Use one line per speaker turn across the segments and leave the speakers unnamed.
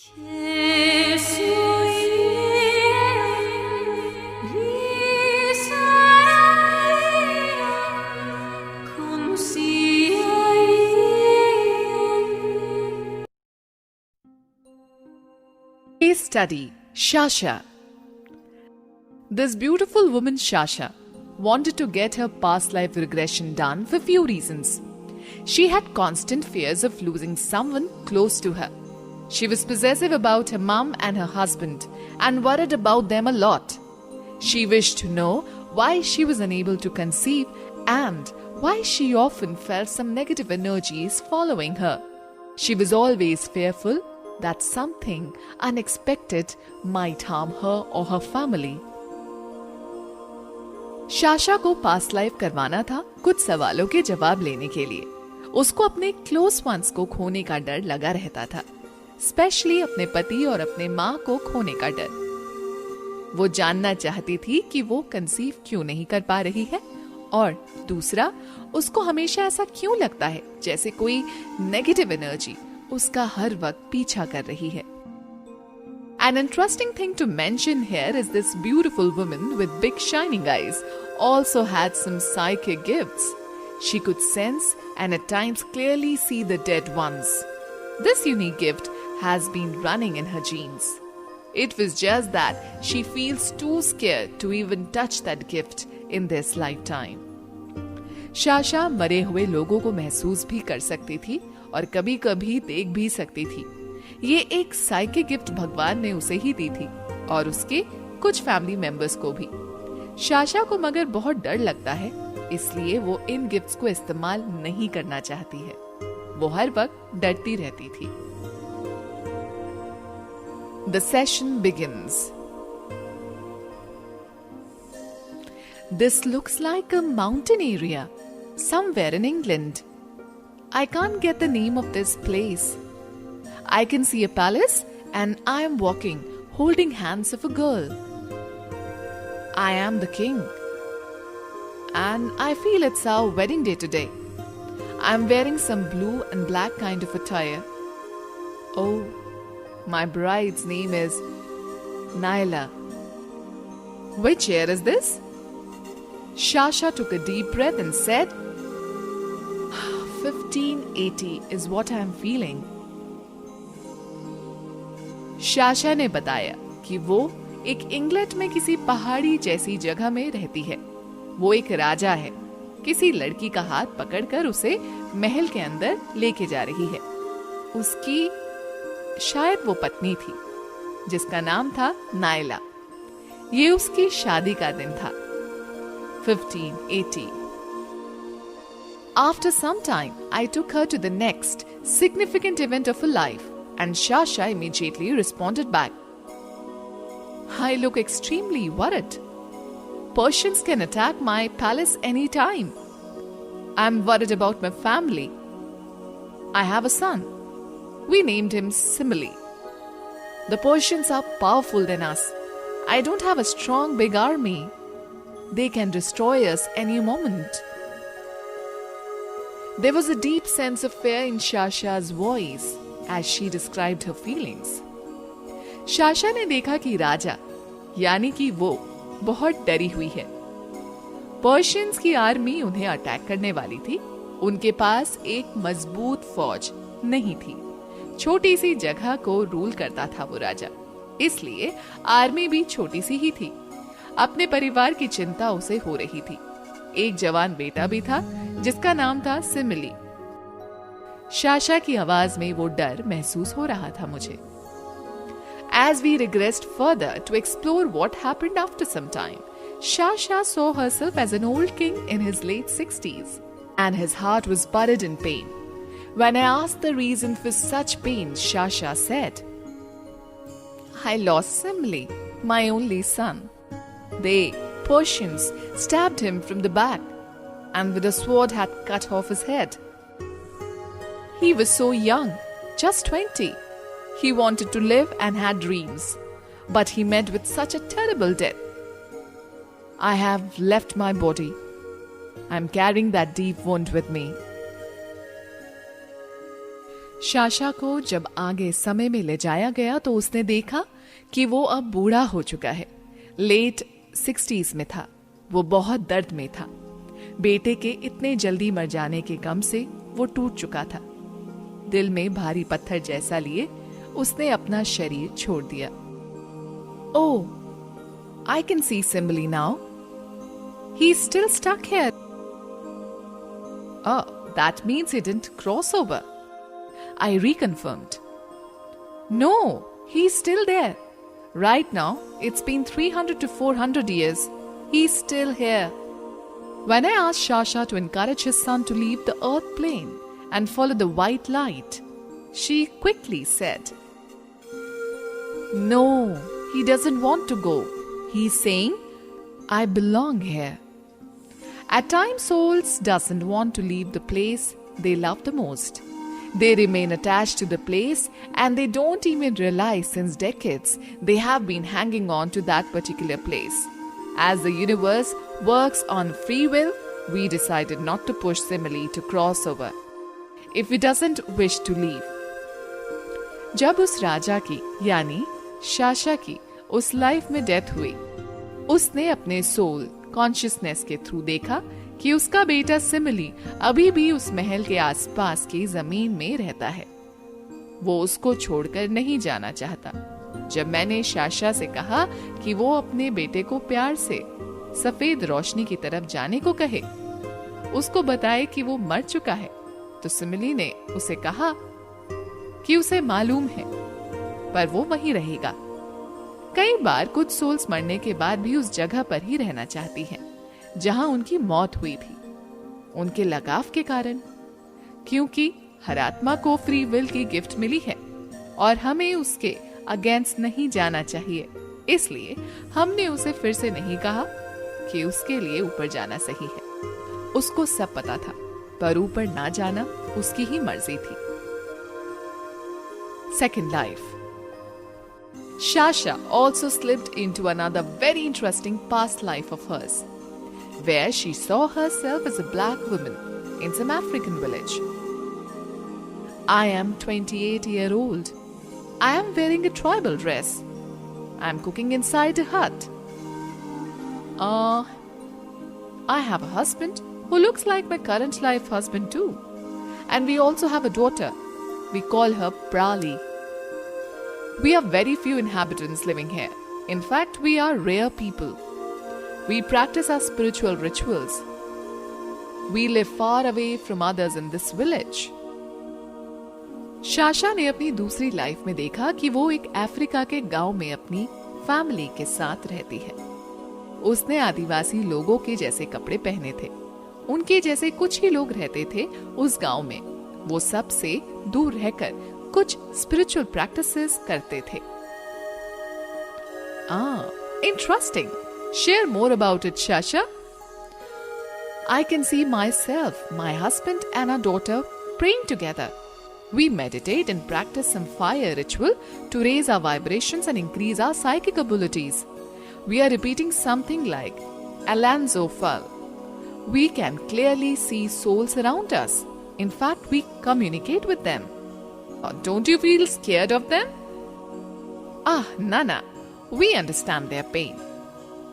Case study, Shasha. This beautiful woman Shasha wanted to get her past life regression done for few reasons. She had constant fears of losing someone close to her. She was possessive about her mom and her husband and worried about them a lot. She wished to know why she was unable to conceive and why she often felt some negative energies following her. She was always fearful that something unexpected might harm her or her family. Sasha को past life करवाना था कुछ सवालों के जवाब लेने के लिए। उसको अपने क्लोज वंस को खोने का डर लगा रहता था, स्पेशली अपने पति और अपने माँ को खोने का डर। वो जानना चाहती थी कि वो कंसीव क्यों नहीं कर पा रही है, और दूसरा, उसको हमेशा ऐसा क्यों लगता है जैसे कोई नेगेटिव एनर्जी उसका हर वक्त पीछा कर रही है। An interesting thing to mention here is this beautiful woman with big shining eyes also had some psychic gifts. She could sense and at times clearly see the dead ones. This unique gift has been running in her genes. It was just that she feels too scared to even touch that gift in this lifetime. Sasha मरे हुए लोगों को महसूस भी कर सकती थी और कभी कभी देख भी सकती थी। ये एक साइकिक गिफ्ट भगवान ने उसे ही दी थी और उसके कुछ फैमिली मेंबर्स को भी। शाशा को मगर बहुत डर लगता है, इसलिए वो इन गिफ्ट्स को इस्तेमाल नहीं करना चाहती है। वो हर वक्त डरती रहती थी। The session begins. This looks like a mountain area, somewhere in England. I can't get the name of this place. I can see a palace and I am walking, holding hands of a girl. I am the king. And I feel it's our wedding day today. I'm wearing some blue and black kind of attire. Oh, my bride's name is Naila. Which year is this? Shasha took a deep breath and said, 1580 is what I am feeling. Sasha ने बताया कि वो एक England में किसी पहाड़ी जैसी जगह में रहती है। वो एक राजा है, किसी लड़की का हाथ पकड़कर उसे महल के अंदर लेके जा रही है। उसकी शायद वो पत्नी थी जिसका नाम था नायला। ये उसकी शादी का दिन था, 1580. After some time, I took her to the next significant event of her life, and Shasha immediately responded back. I look extremely worried. Persians can attack my palace any time. I'm worried about my family. I have a son. We named him Simile. The Persians are powerful than us. I don't have a strong big army. They can destroy us any moment. There was a deep sense of fear in Shasha's voice as she described her feelings. Sasha ने देखा कि राजा यानी कि वो बहुत डरी हुई है। पर्शियंस की आर्मी उन्हें अटैक करने वाली थी। उनके पास एक मजबूत फौज नहीं थी। छोटी सी जगह को रूल करता था वो राजा, इसलिए आर्मी भी छोटी सी ही थी। अपने परिवार की चिंता उसे हो रही थी। एक जवान बेटा भी था जिसका नाम था सिमिली। शाशा की आवाज में वो डर महसूस हो रहा था मुझे। As we regressed further to explore what happened after some time, Shasha saw herself as an old king in his late 60s, and his heart was buried in pain. When I asked the reason for such pain, Shasha said, I lost Simile, my only son. They, Persians, stabbed him from the back, and with a sword had cut off his head. He was so young, just 20. He wanted to live and had dreams, but he met with such a terrible death. I have left my body. I'm carrying that deep wound with me. Sasha को जब आगे समय में ले जाया गया तो उसने देखा कि वो अब बूढ़ा हो चुका है। लेट 60s में था। वो बहुत दर्द में था। बेटे के इतने जल्दी मर जाने के गम से वो टूट चुका था। दिल में भारी पत्थर जैसा लिए उसने अपना शरीर छोड़ दिया। ओह, I can see Simile now. He's still stuck here. Oh, that means he didn't cross over. I reconfirmed. No, he's still there. Right now, it's been 300 to 400 years. He's still here. When I asked Shasha to encourage his son to leave the earth plane and follow the white light, she quickly said, No, he doesn't want to go. He's saying, I belong here. At times, souls doesn't want to leave the place they love the most. They remain attached to the place and they don't even realize since decades they have been hanging on to that particular place. As the universe works on free will, we decided not to push Simile to cross over if he doesn't wish to leave. जब उस राजा की यानी Sasha की उस life में death हुई, उसने अपने सोल कॉन्शियसनेस के थ्रू देखा कि उसका बेटा सिमिली अभी भी उस महल के आसपास की जमीन में रहता है। वो उसको छोड़कर नहीं जाना चाहता। जब मैंने शाशा से कहा कि वो अपने बेटे को प्यार से सफेद रोशनी की तरफ जाने को कहे, उसको बताए कि वो मर चुका है, तो सिमिली ने उसे कहा कि उसे मालूम है पर वो वहीं रहेगा। कई बार कुछ सोल्स मरने के बाद भी उस जगह पर ही रहना चाहती हैं जहां उनकी मौत हुई थी, उनके लगाव के कारण, क्योंकि हर आत्मा को फ्री विल की गिफ्ट मिली है और हमें उसके अगेंस्ट नहीं जाना चाहिए। इसलिए हमने उसे फिर से नहीं कहा कि उसके लिए ऊपर जाना सही है। उसको सब पता था, पर ऊपर ना जाना उसकी ही मर्जी थी। Second life. Shasha also slipped into another very interesting past life of hers, where she saw herself as a black woman in some African village. I am 28-year-old. I am wearing a tribal dress. I am cooking inside a hut. I have a husband who looks like my current life husband too. And we also have a daughter. We call her Prali. We are very few inhabitants living here. In fact, we are rare people. We practice our spiritual rituals. We live far away from others in this village. Sasha ने अपनी दूसरी life में देखा कि वो एक Africa के गांव में अपनी फैमिली के साथ रहती है। उसने आदिवासी लोगों के जैसे कपड़े पहने थे। उनके जैसे कुछ ही लोग रहते थे उस गांव में। वो सबसे दूर रहकर कुछ स्पिरिचुअल प्रैक्टिसेस करते थे। Interesting. Share more about it, Shasha. I can see myself, my husband and our daughter praying together. We meditate and practice some fire ritual to raise our vibrations and increase our psychic abilities. We are repeating something like Alanzo Fal. We can clearly see souls around us. In fact, we communicate with them. Don't you feel scared of them? Nana. We understand their pain.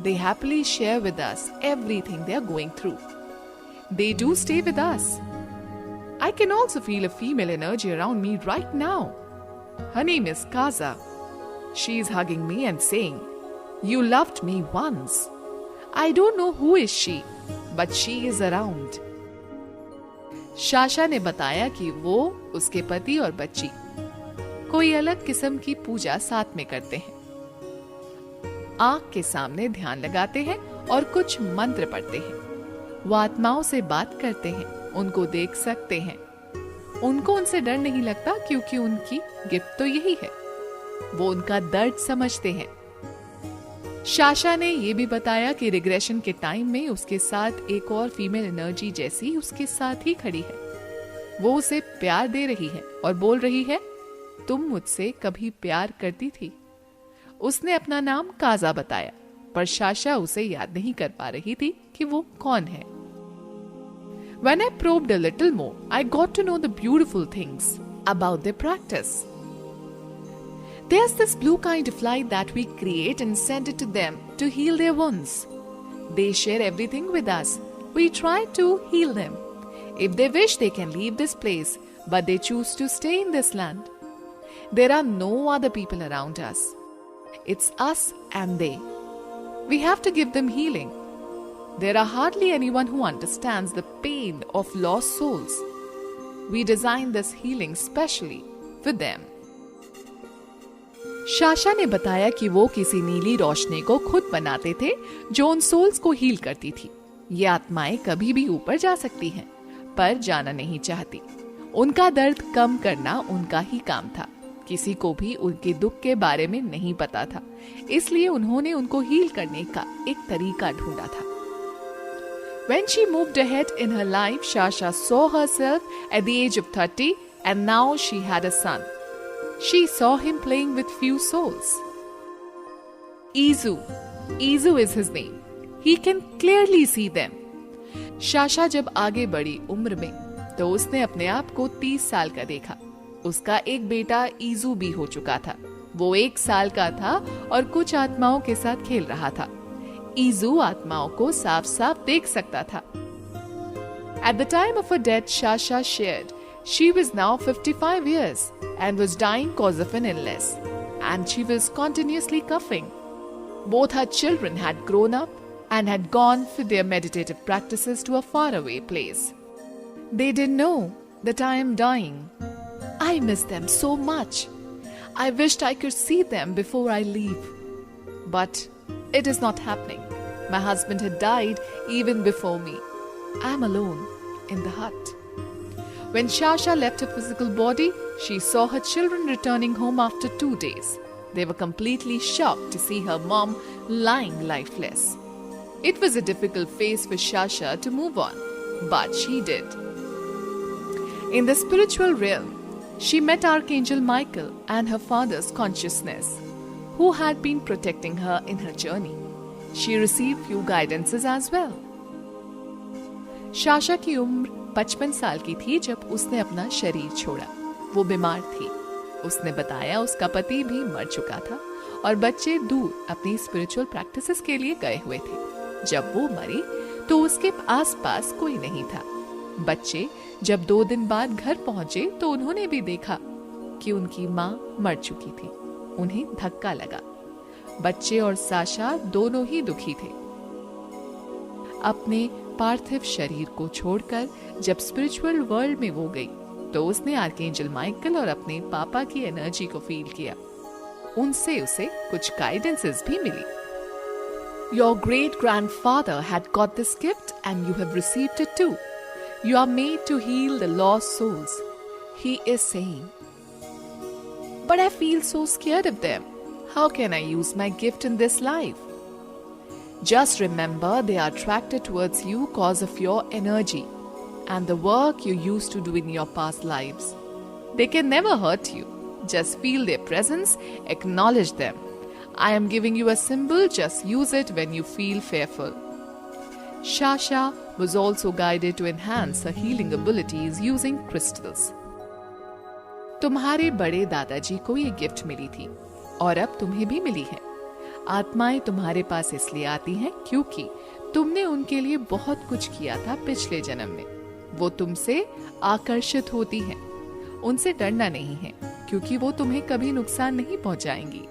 They happily share with us everything they are going through. They do stay with us. I can also feel a female energy around me right now. Her name is Kaza. She is hugging me and saying, "You loved me once." I don't know who is she, but she is around. Sasha ने बताया कि वो, उसके पति और बच्ची कोई अलग किस्म की पूजा साथ में करते हैं। आँख के सामने ध्यान लगाते हैं और कुछ मंत्र पढ़ते हैं। वो आत्माओं से बात करते हैं, उनको देख सकते हैं। उनको उनसे डर नहीं लगता क्योंकि उनकी गिफ्ट तो यही है। वो उनका दर्द समझते हैं। शाशा ने ये भी बताया कि रिग्रेशन के टाइम में उसके साथ एक और फीमेल एनर्जी जैसी उसके साथ ही खड़ी है। वो उसे प्यार दे रही है और बोल रही है, तुम मुझसे कभी प्यार करती थी। उसने अपना नाम काजा बताया, पर शाशा उसे याद नहीं कर पा रही थी कि वो कौन है। When I probed a little more, I got to know the beautiful things. about their practice. There's this blue kind of light that we create and send it to them to heal their wounds. They share everything with us. We try to heal them. If they wish, they can leave this place, but they choose to stay in this land. There are no other people around us. It's us and they. We have to give them healing. There are hardly anyone who understands the pain of lost souls. We designed this healing specially for them. Sasha ने बताया कि वो किसी नीली रोशनी को खुद बनाते थे जो उन सोल्स को हील करती थी। ये आत्माएं कभी भी ऊपर जा सकती हैं, पर जाना नहीं चाहती। उनका दर्द कम करना उनका ही काम था। किसी को भी उनके दुख के बारे में नहीं पता था, इसलिए उन्होंने उनको हील करने का एक तरीका ढूंढा था। When she moved ahead in her life, Shasha saw herself at the age of 30 and now she had a son. She saw him playing with few souls. Izu is his name. He can clearly see them. Shasha जब आगे बढ़ी उम्र में तो उसने अपने आप को 30 साल का देखा। उसका एक बेटा ईजू भी हो चुका था। वो 1 साल का था और कुछ आत्माओं के साथ खेल रहा था। ईजू आत्माओं को साफ साफ देख सकता था। At the time of her death, Shasha shared she was now 55 years and was dying cause of an illness, and she was continuously coughing. Both her children had grown up and had gone for their meditative practices to a faraway place. They didn't know that I am dying. I miss them so much. I wished I could see them before I leave. But it is not happening. My husband had died even before me. I am alone in the hut. When Shasha left her physical body, she saw her children returning home after 2 days. They were completely shocked to see her mom lying lifeless. It was a difficult phase for Shasha to move on, but she did. In the spiritual realm, she met Archangel Michael and her father's consciousness, who had been protecting her in her journey. She received few guidances as well. Shasha की उम्र 55 साल की थी जब उसने अपना शरीर छोड़ा। वो बीमार थी। उसने बताया उसका पति भी मर चुका था और बच्चे दूर अपनी स्पिरिचुअल प्रैक्टिसेस के लिए गए हुए थे। जब वो मरी तो उसके आसपास कोई नहीं था। बच्चे जब 2 दिन बाद घर पहुंचे तो उन्होंने भी देखा कि उनकी माँ मर चुकी थी। उन्हें धक्का लगा। बच्चे और साशा दोनों ही दुखी थे। अपने पार्थिव शरीर को छोड़कर जब स्पिरिचुअल वर्ल्ड में वो गई तो उसने आर्कएंजल माइकल और अपने पापा की एनर्जी को फील किया। उनसे उसे कुछ गाइडेंसेस भी मिली। Your great grandfather had got this gift and you have received it too. You are made to heal the lost souls, he is saying. But I feel so scared of them. How can I use my gift in this life? Just remember they are attracted towards you cause of your energy and the work you used to do in your past lives. They can never hurt you. Just feel their presence, acknowledge them. I am giving you a symbol, just use it when you feel fearful. Shasha was also guided to enhance her healing abilities using crystals. तुम्हारे बड़े दादाजी को ये gift मिली थी और अब तुम्हें भी मिली है। आत्माएं तुम्हारे पास इसलिए आती हैं क्योंकि तुमने उनके लिए बहुत कुछ किया था पिछले जन्म में। वो तुमसे आकर्षित होती हैं। उनसे डरना नहीं है क्योंकि वो तुम्हें कभी नुकसान नहीं पहुंचाएंगी।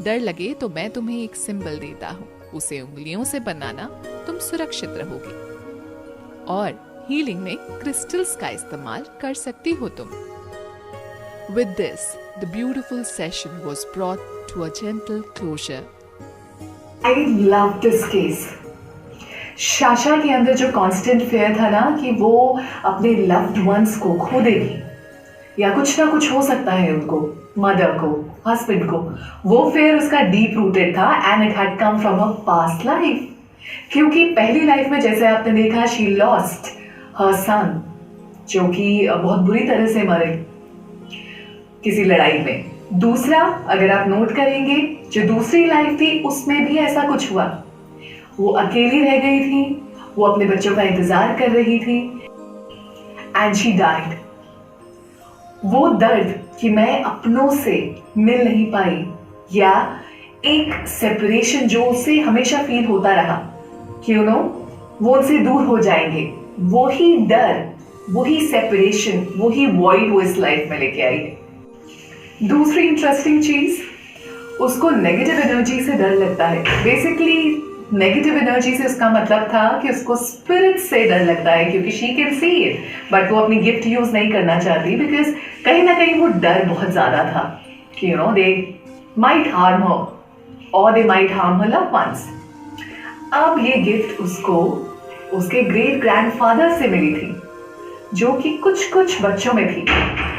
डर लगे तो मैं तुम्हें एक सिंबल देता हूँ, उसे उंगलियों से बनाना, तुम सुरक्षित रहोगी। और हीलिंग में क्रिस्टल्स का इस्तेमाल कर सकती हो तुम। With this, the beautiful session was brought to a gentle closure.
I love this case. Sasha के अंदर जो कांस्टेंट फेयर था ना कि वो अपने लव्ड वंस को खो देगी या कुछ ना कुछ हो सकता है उनको, मदर को, हस्बैंड को, वो फेयर उसका डीप रूटेड था and it had come from a past life. क्योंकि पहली लाइफ में जैसे आपने देखा शी लॉस्ट हर सन, जो कि बहुत बुरी तरह से मरे किसी लड़ाई में। दूसरा, अगर आप नोट करेंगे, जो दूसरी लाइफ थी उसमें भी ऐसा कुछ हुआ। वो अकेली रह गई थी, वो अपने बच्चों का इंतजार कर रही थी एंड शी डाइड। वो दर्द कि मैं अपनों से मिल नहीं पाई, या एक सेपरेशन जो उसे हमेशा फील होता रहा कि वो उनसे दूर हो जाएंगे, वही डर, वही सेपरेशन, वही वॉइड वो इस लाइफ में लेके आई है। दूसरी इंटरेस्टिंग चीज, उसको नेगेटिव एनर्जी से डर लगता है। बेसिकली नेगेटिव एनर्जी से उसका मतलब था कि उसको स्पिरिट से डर लगता है, क्योंकि she can see it, but वो अपनी गिफ्ट यूज नहीं करना चाहती, बिकॉज कहीं ना कहीं वो डर बहुत ज्यादा था कि दे माइट हार्म हर और they might harm her loved ones. अब ये गिफ्ट उसको उसके ग्रेट ग्रैंडफादर से मिली थी, जो कि कुछ कुछ बच्चों में थी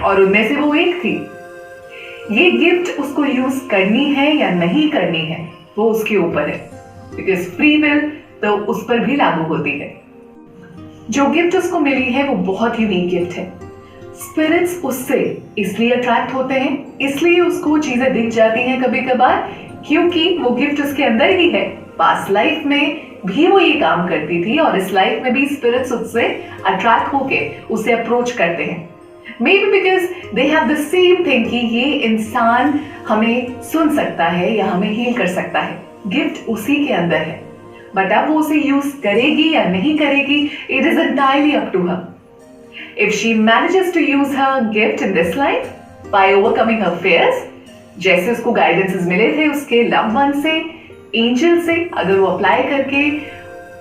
और उनमें से वो एक थी। ये गिफ्ट उसको यूज करनी है या नहीं करनी है वो उसके ऊपर है, बिकॉज फ्री विल तो उस पर भी लागू होती है। जो गिफ्ट उसको मिली है वो बहुत यूनिक गिफ्ट है। स्पिरिट्स उससे इसलिए अट्रैक्ट होते हैं, इसलिए उसको चीजें दिख जाती हैं कभी कभार, क्योंकि वो गिफ्ट उसके अंदर ही है। पास्ट लाइफ में भी वो ये काम करती थी और इस लाइफ में भी स्पिरिट्स उससे अट्रैक्ट होके उसे अप्रोच करते हैं। Maybe because they have the same thing कि ये इंसान हमें सुन सकता है या हमें हील कर सकता है। गिफ्ट उसी के अंदर है, बट अब वो उसे यूज करेगी या नहीं करेगी, it is entirely up to her. If she manages to use her gift in this life by overcoming her fears, जैसे उसको गाइडेंसेस मिले थे उसके लव वन से, एंजल से, अगर वो अप्लाई करके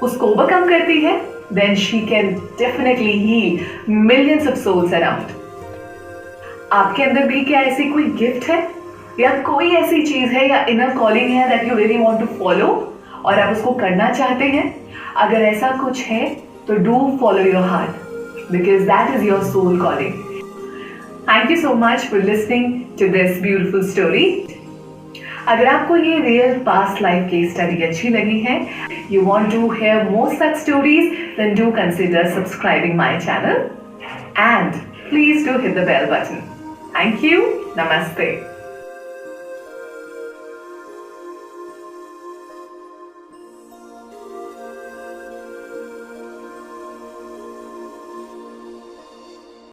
उसको ओवरकम करती है, then she can definitely heal millions of souls around. आपके अंदर भी क्या ऐसी कोई गिफ्ट है या कोई ऐसी चीज है या इनर कॉलिंग है that you really want to follow और आप उसको करना चाहते हैं? अगर ऐसा कुछ है तो do follow your heart, because that is your soul calling. Thank you so much for listening to this beautiful story. अगर आपको ये real past life case study अच्छी लगी है, you want to hear more such stories, then do consider subscribing my channel and please do hit the bell button. Thank you. Namaste.